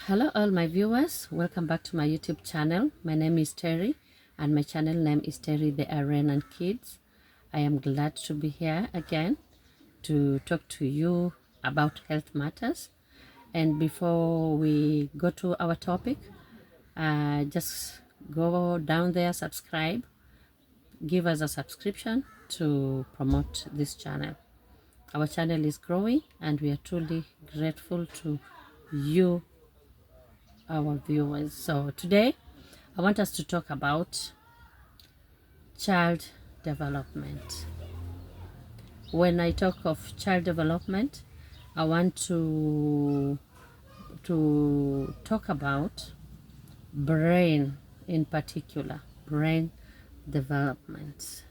Hello all my viewers, welcome back to my YouTube channel. My name is Terry and my channel name is Terry the Arena and Kids. I am glad to be here again to talk to you about health matters. And before we go to our topic, just go down there, subscribe, give us a subscription to promote this channel. Our channel is growing and we are truly grateful to you, our viewers. So today I want us to talk about child development. When I talk of child development, I want to talk about brain, in particular brain development.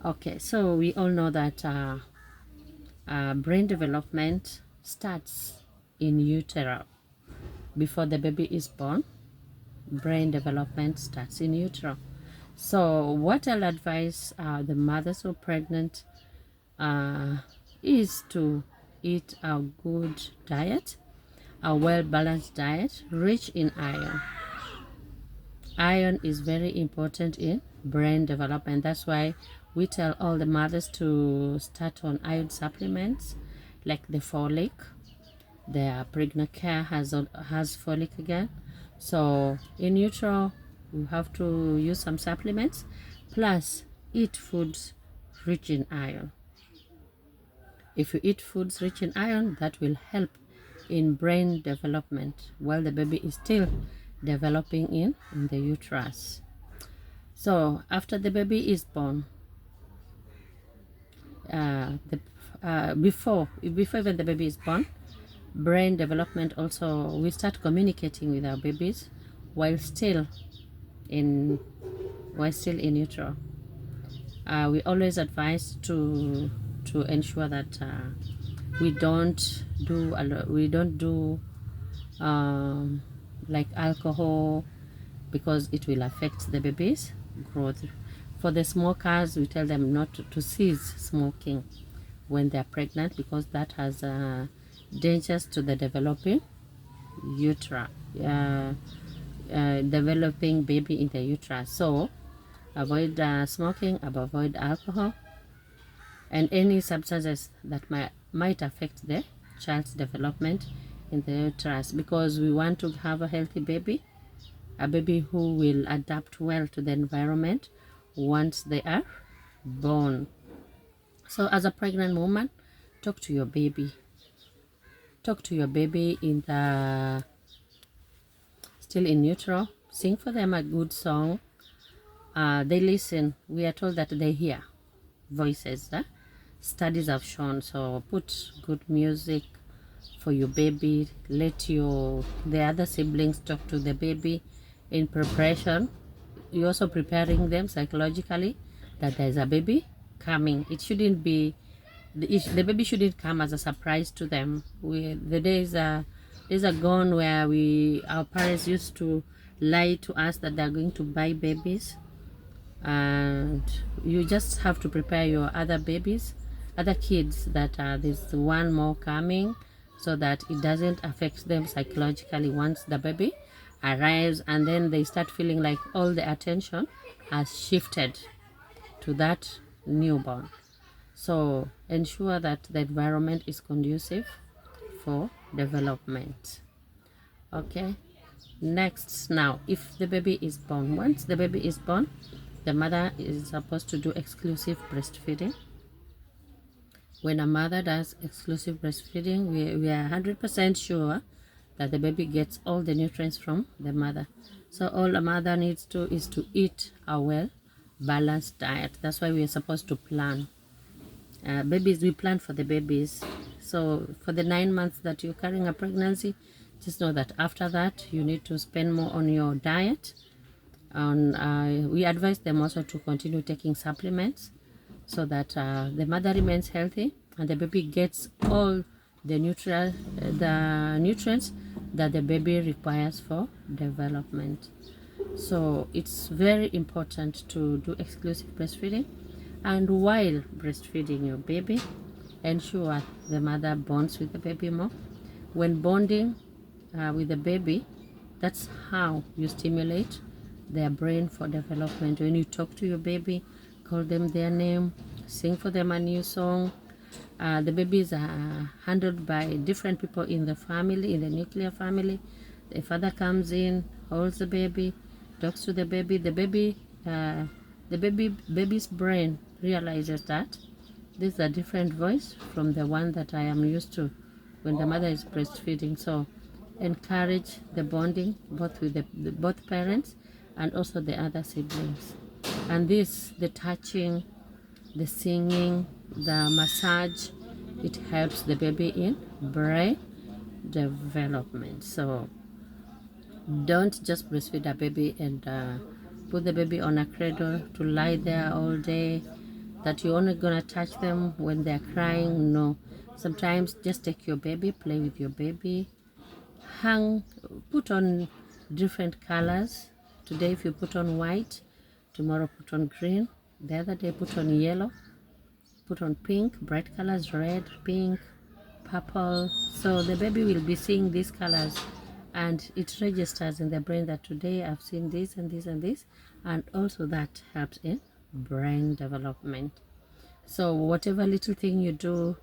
Okay, so we all know that brain development starts in utero. Before the baby is born, brain development starts in utero. So what I'll advise the mothers who are pregnant is to eat a good diet, a well-balanced diet rich in iron. Iron is very important in brain development. That's why we tell all the mothers to start on iron supplements like the folic. The pregnant care has folic again. So in utero, you have to use some supplements, plus eat foods rich in iron. If you eat foods rich in iron, that will help in brain development while the baby is still developing in the uterus. So after the baby is born, before even the baby is born, brain development also, we start communicating with our babies while still in utero. We always advise to ensure that we don't do like alcohol, because it will affect the baby's growth. For the smokers, we tell them not to cease smoking when they are pregnant, because that has dangers to the developing developing baby in the uterus. So avoid smoking, avoid alcohol and any substances that might affect the child's development in the uterus, because we want to have a healthy baby, a baby who will adapt well to the environment once they are born. So as a pregnant woman, talk to your baby in the still in utero. Sing for them a good song. They listen. We are told that they hear voices. Studies have shown. So put good music for your baby. Let the other siblings talk to the baby in preparation. You're also preparing them psychologically that there's a baby coming. It shouldn't be, the baby shouldn't come as a surprise to them. The days are gone where our parents used to lie to us that they're going to buy babies, and you just have to prepare your other kids that there's one more coming, so that it doesn't affect them psychologically once the baby arrives, and then they start feeling like all the attention has shifted to that newborn. So ensure that the environment is conducive for development. Okay, next, now if the baby is born, once the baby is born, the mother is supposed to do exclusive breastfeeding. When a mother does exclusive breastfeeding, we are 100% sure that the baby gets all the nutrients from the mother. So all a mother needs to is to eat a well balanced diet. That's why we are supposed to plan. Babies, we plan for the babies. So for the 9 months that you're carrying a pregnancy, just know that after that you need to spend more on your diet. We advise them also to continue taking supplements, so that the mother remains healthy and the baby gets all the nutrients that the baby requires for development. So it's very important to do exclusive breastfeeding. And while breastfeeding your baby, ensure the mother bonds with the baby more. When bonding, with the baby, that's how you stimulate their brain for development. When you talk to your baby, call them their name, sing for them a new song. The babies are handled by different people in the family, in the nuclear family. The father comes in, holds the baby, talks to the baby. Baby's brain realizes that this is a different voice from the one that I am used to when the mother is breastfeeding. So encourage the bonding both with both parents and also the other siblings. And this, the touching, the singing, the massage, it helps the baby in brain development. So don't just breastfeed a baby and put the baby on a cradle to lie there all day, that you're only gonna touch them when they're crying. No, sometimes just take your baby, play with your baby, put on different colors. Today if you put on white, tomorrow put on green, the other day put on yellow, put on pink, bright colors, red, pink, purple. So the baby will be seeing these colors and it registers in the brain that today I've seen this and this and this, and also that helps in brain development. So whatever little thing you do,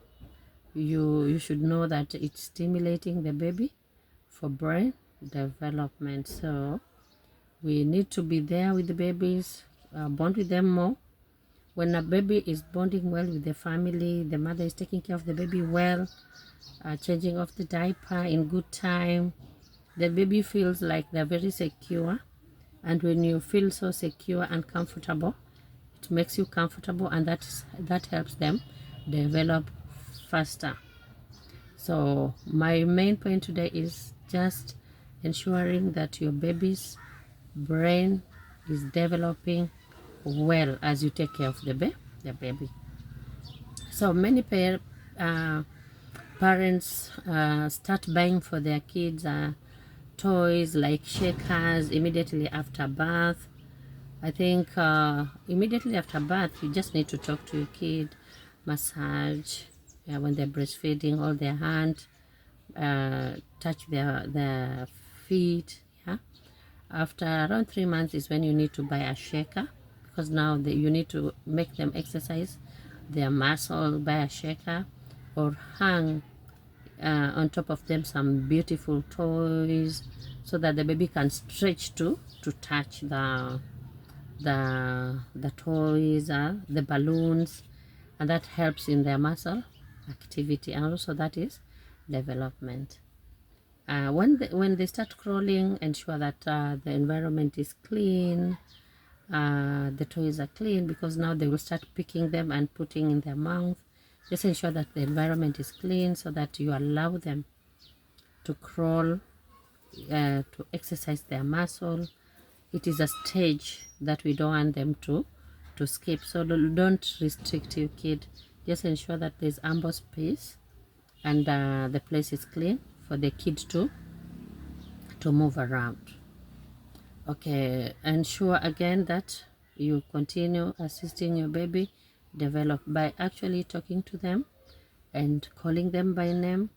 you should know that it's stimulating the baby for brain development. So we need to be there with the babies, bond with them more. When a baby is bonding well with the family, the mother is taking care of the baby well, changing off the diaper in good time, the baby feels like they're very secure. And when you feel so secure and comfortable, it makes you comfortable, and that helps them develop faster. So my main point today is just ensuring that your baby's brain is developing well as you take care of the baby. So many parents start buying for their kids toys like shakers immediately after birth. I think immediately after birth, you just need to talk to your kid, massage when they're breastfeeding, hold their hand, touch their feet. Yeah. After around 3 months is when you need to buy a shaker, because now you need to make them exercise their muscle. Buy a shaker or hang on top of them some beautiful toys so that the baby can stretch to touch the toys, the balloons, and that helps in their muscle activity, and also that is development. When they start crawling, ensure that the environment is clean, the toys are clean, because now they will start picking them and putting in their mouth. Just ensure that the environment is clean so that you allow them to crawl, to exercise their muscle. It is a stage that we don't want them to skip. So don't restrict your kid. Just ensure that there's ample space and the place is clean for the kid to move around. Okay, ensure again that you continue assisting your baby develop by actually talking to them and calling them by name.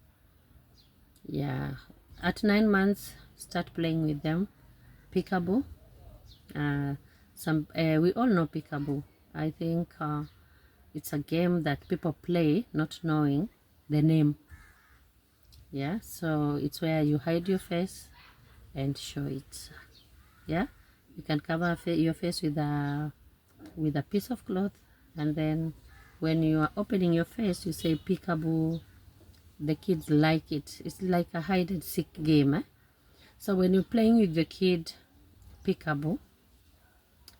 Yeah, at 9 months, start playing with them. Peekaboo. We all know peekaboo. I think it's a game that people play not knowing the name. Yeah, so it's where you hide your face and show it. Yeah, you can cover your face with a piece of cloth, and then when you are opening your face, you say peekaboo. The kids like it. It's like a hide and seek game. So when you're playing with the kid peekaboo,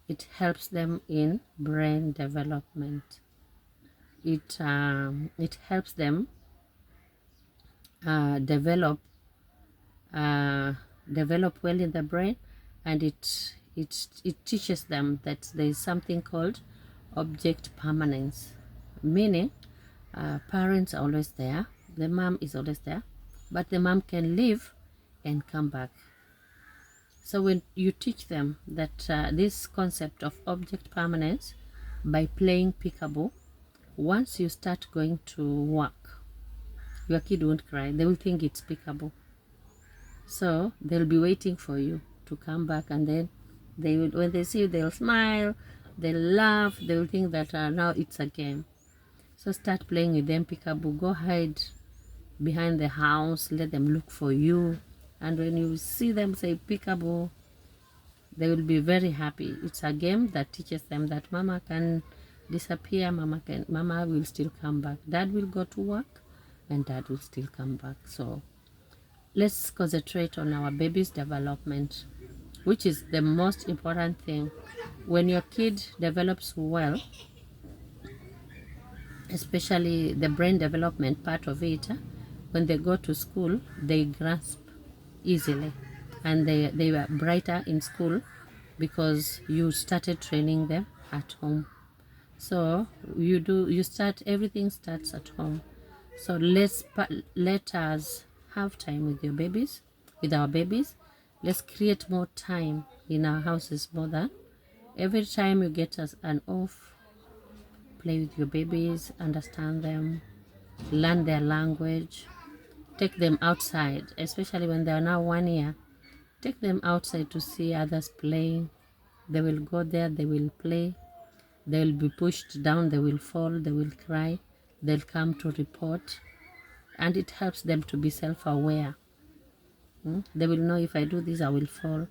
it helps them in brain development. It helps them develop well in the brain, and it teaches them that there is something called object permanence, meaning parents are always there, the mom is always there, but the mom can leave and come back. So when you teach them that this concept of object permanence by playing peekaboo, once you start going to work, your kid won't cry. They will think it's peekaboo. So they'll be waiting for you to come back, and then they will, when they see you, they'll smile, they'll laugh, they'll think that now it's a game. So start playing with them, peekaboo. Go hide behind the house, let them look for you, and when you see them say peekaboo, they will be very happy. It's a game that teaches them that mama can disappear, mama will still come back, dad will go to work, and dad will still come back. So let's concentrate on our baby's development, which is the most important thing. When your kid develops well, especially the brain development part of it, when they go to school, they grasp easily, and they were brighter in school because you started training them at home. So everything starts at home. So let us have time with our babies. Let's create more time in our houses more than every time you get us an off. Play with your babies, understand them, learn their language, take them outside, especially when they are now 1 year. Take them outside to see others playing. They will go there, they will play, they will be pushed down, they will fall, they will cry, they'll come to report, and it helps them to be self-aware. They will know, if I do this I will fall,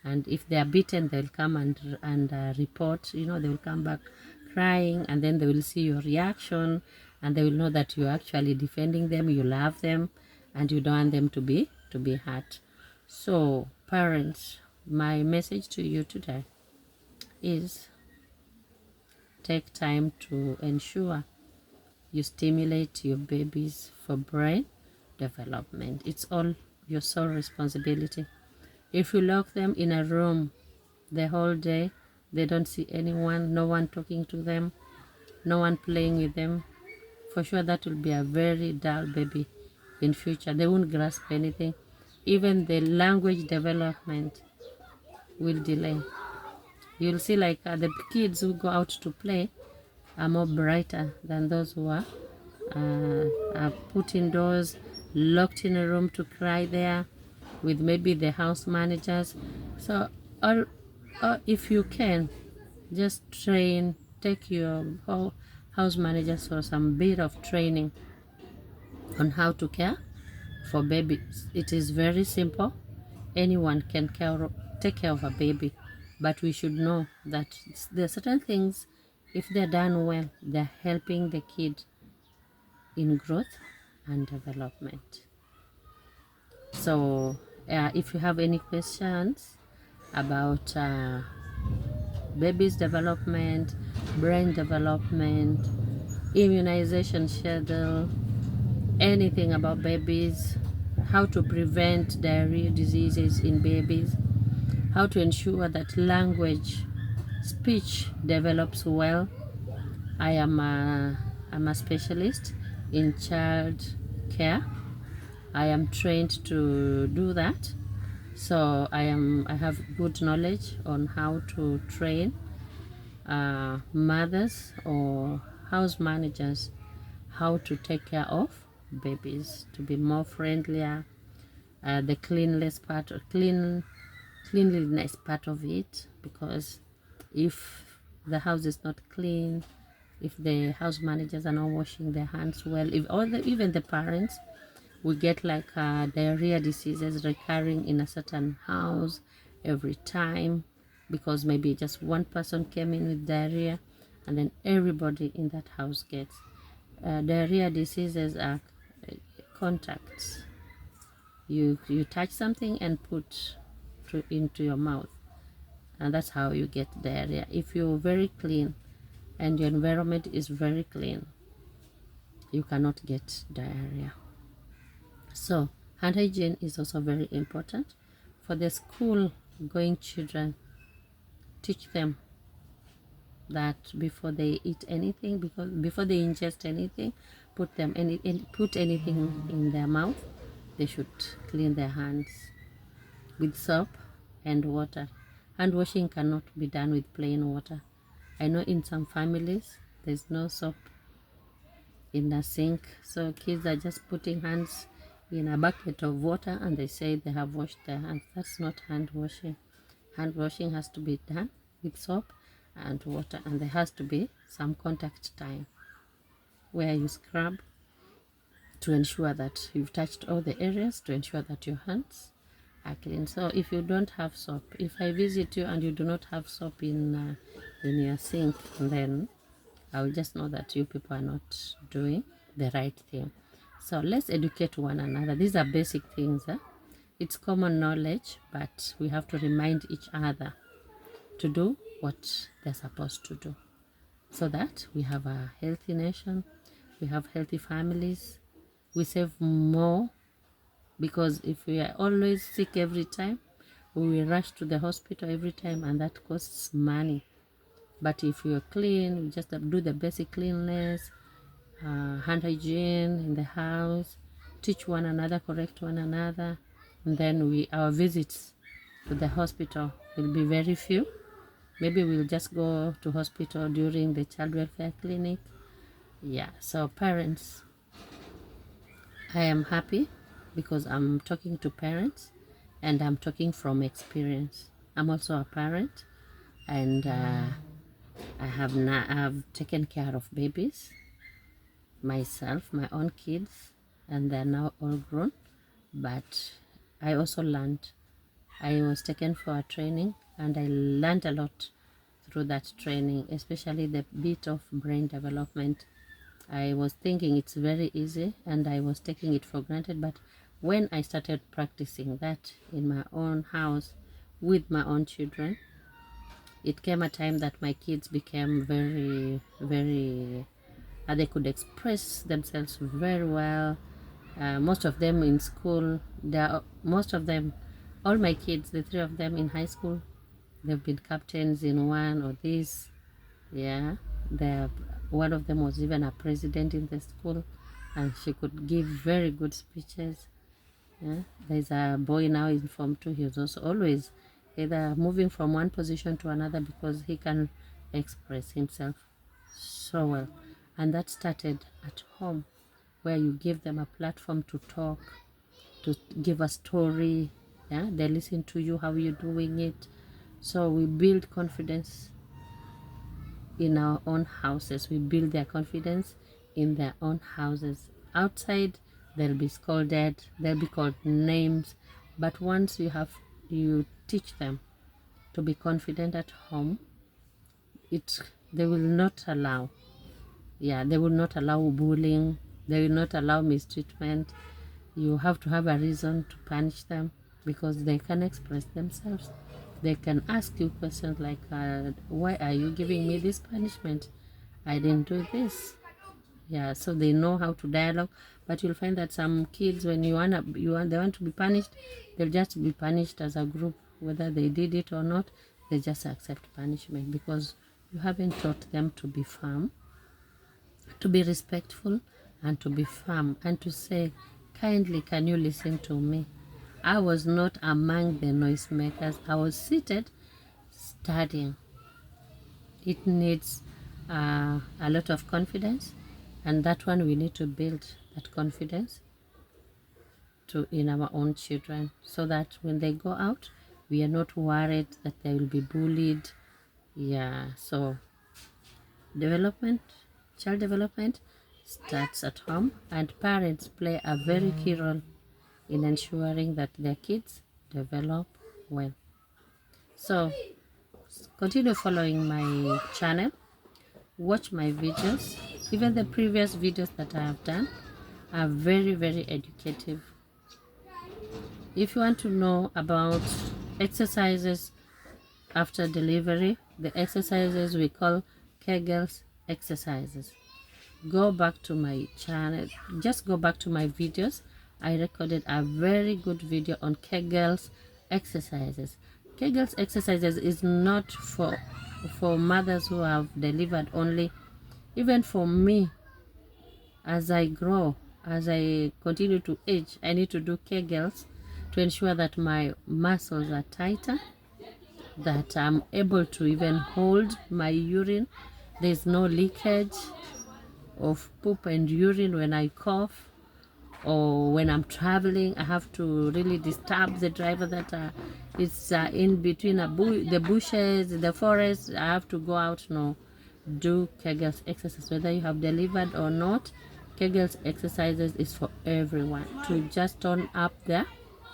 and if they are beaten they'll come and report. They will come back crying, and then they will see your reaction, and they will know that you're actually defending them, you love them, and you don't want them to be hurt. So parents, my message to you today is take time to ensure you stimulate your babies for brain development. It's all your sole responsibility. If you lock them in a room the whole day, they don't see anyone, no one talking to them, no one playing with them, for sure that will be a very dull baby in future. They won't grasp anything. Even the language development will delay. You'll see like the kids who go out to play are more brighter than those who are put indoors, locked in a room to cry there with maybe the house managers. So or if you can, just take your house managers for some bit of training on how to care for babies. It is very simple. Anyone can take care of a baby, but we should know that there are certain things, if they're done well, they're helping the kid in growth and development. So if you have any questions about baby's development, brain development, immunization schedule, anything about babies, how to prevent diarrhea diseases in babies, how to ensure that speech develops well. I'm a specialist in child care. I am trained to do that. So I have good knowledge on how to train mothers or house managers how to take care of babies, to be more friendlier, the cleanliness part of it, because if the house is not clean, if the house managers are not washing their hands well, even the parents, we get like diarrhea diseases recurring in a certain house every time, because maybe just one person came in with diarrhea, and then everybody in that house gets diarrhea diseases. Are contacts. You touch something and put into your mouth, and that's how you get diarrhea. If you're very clean and your environment is very clean, you cannot get diarrhea. So hand hygiene is also very important for the school going children. Teach them that before they eat anything, before they ingest anything, put anything in their mouth, they should clean their hands with soap and water. Hand washing cannot be done with plain water. I know in some families there's no soap in the sink, so kids are just putting hands in a bucket of water and they say they have washed their hands. That's not hand washing. Hand washing has to be done with soap and water, and there has to be some contact time where you scrub to ensure that you've touched all the areas, to ensure that your hands are clean. So if you don't have soap, if I visit you and you do not have soap in your sink, then I will just know that you people are not doing the right thing. So let's educate one another. These are basic things. It's common knowledge, but we have to remind each other to do what they're supposed to do, so that we have a healthy nation, we have healthy families, we save more, because if we are always sick every time, we will rush to the hospital every time, and that costs money. But if you're clean, we just do the basic cleanliness, hand hygiene in the house, teach one another, correct one another, and then our visits to the hospital will be very few. Maybe we'll just go to hospital during the child welfare clinic. Yeah, so parents, I am happy because I'm talking to parents and I'm talking from experience. I'm also a parent, and I have taken care of babies myself, my own kids, and they're now all grown. But I also learned. I was taken for a training and I learned a lot through that training, especially the bit of brain development. I was thinking it's very easy and I was taking it for granted, but when I started practicing that in my own house with my own children, it came a time that my kids became very, they could express themselves very well. Most of them in school, most of them, all my kids, the three of them in high school, they've been captains in one or this. Yeah, one of them was even a president in the school, and she could give very good speeches. Yeah, there's a boy now in Form 2. He's also always either moving from one position to another because he can express himself so well. And that started at home, where you give them a platform to talk, to give a story. Yeah, they listen to you, how you're doing it. So we build confidence in our own houses. We build their confidence in their own houses. Outside, they'll be scolded, they'll be called names. But once you teach them to be confident at home, they will not allow. Yeah, they will not allow bullying. They will not allow mistreatment. You have to have a reason to punish them because they can express themselves. They can ask you questions like, why are you giving me this punishment? I didn't do this. Yeah, so they know how to dialogue. But you'll find that some kids, when they want to be punished, they'll just be punished as a group, whether they did it or not. They just accept punishment because you haven't taught them to be firm, to be respectful, and to be firm, and to say, kindly, can you listen to me? I was not among the noisemakers. I was seated studying. It needs a lot of confidence, and that one we need to build that confidence in our own children, so that when they go out, we are not worried that they will be bullied. Yeah, so child development starts at home, and parents play a very key role in ensuring that their kids develop well. So continue following my channel, watch my videos. Even the previous videos that I have done are very educative. If you want to know about exercises after delivery, the exercises we call Kegel's exercises, go back to my channel, just go back to my videos. I recorded a very good video on Kegel's exercises. Kegel's exercises is not for mothers who have delivered only. Even for me, as I grow, as I continue to age, I need to do Kegels to ensure that my muscles are tighter, that I'm able to even hold my urine. There's no leakage of poop and urine when I cough or when I'm traveling, I have to really disturb the driver that is in between the bushes, the forest. I have to go out, no, do Kegels exercise. Whether you have delivered or not, Kegels exercises is for everyone to just tone up their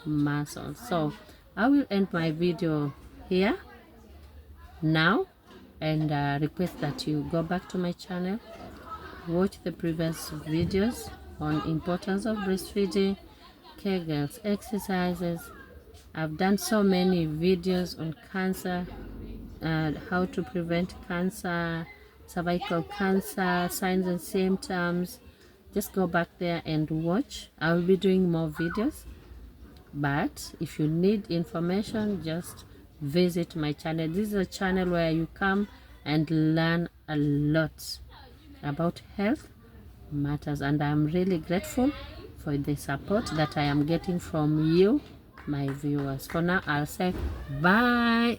muscles. So I will end my video here now, and request that you go back to my channel, watch the previous videos on importance of breastfeeding, Kegels exercises. I've done so many videos on cancer, how to prevent cancer, cervical cancer, signs and symptoms. Just go back there and watch. I will be doing more videos, but if you need information, just visit my channel. This is a channel where you come and learn a lot about health matters, and I'm really grateful for the support that I am getting from you, my viewers. For now, I'll say bye.